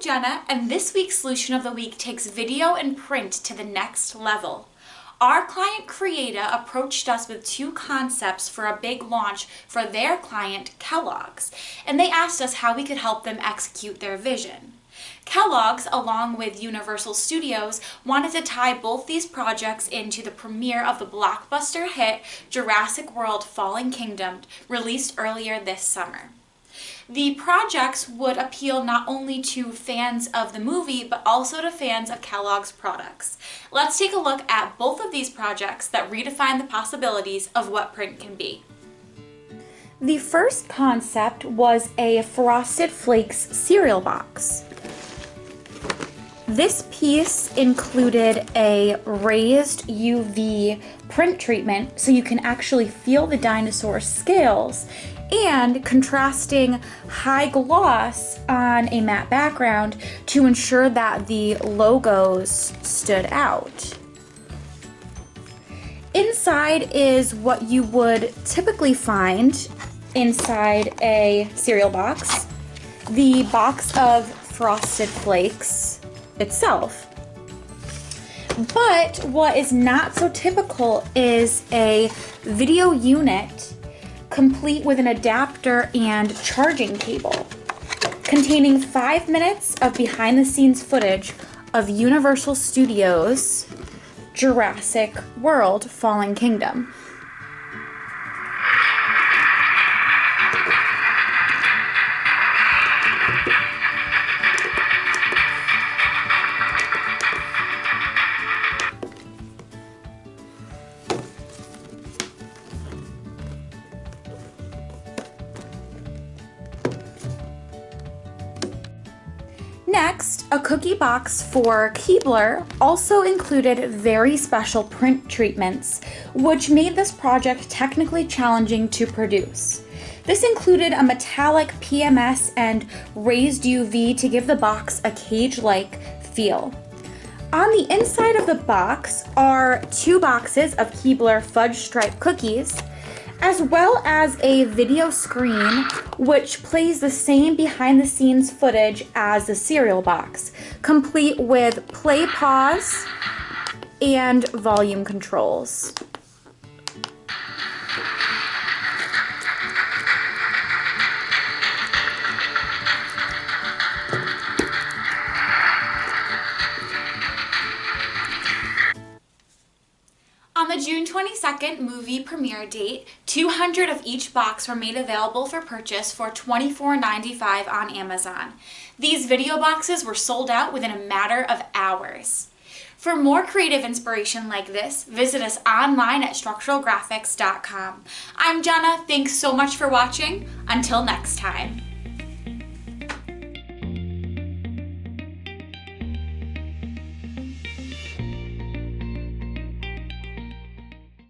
Jenna, and this week's Solution of the Week takes video and print to the next level. Our client Creata approached us with two concepts for a big launch for their client Kellogg's, and they asked us how we could help them execute their vision. Kellogg's, along with Universal Studios, wanted to tie both these projects into the premiere of the blockbuster hit Jurassic World: Fallen Kingdom, released earlier this summer. The projects would appeal not only to fans of the movie, but also to fans of Kellogg's products. Let's take a look at both of these projects that redefine the possibilities of what print can be. The first concept was a Frosted Flakes cereal box. This piece included a raised UV print treatment so you can actually feel the dinosaur scales, and contrasting high gloss on a matte background to ensure that the logos stood out. Inside is what you would typically find inside a cereal box: the box of Frosted Flakes itself. But what is not so typical is a video unit complete with an adapter and charging cable, containing 5 minutes of behind-the-scenes footage of Universal Studios Jurassic World: Fallen Kingdom. Next, a cookie box for Keebler also included very special print treatments, which made this project technically challenging to produce. This included a metallic PMS and raised UV to give the box a cage-like feel. On the inside of the box are 2 boxes of Keebler fudge stripe cookies, as well as a video screen which plays the same behind-the-scenes footage as the cereal box, complete with play, pause, and volume controls. On the June 22nd movie premiere date, 200 of each box were made available for purchase for $24.95 on Amazon. These video boxes were sold out within a matter of hours. For more creative inspiration like this, visit us online at structuralgraphics.com. I'm Jenna. Thanks so much for watching. Until next time.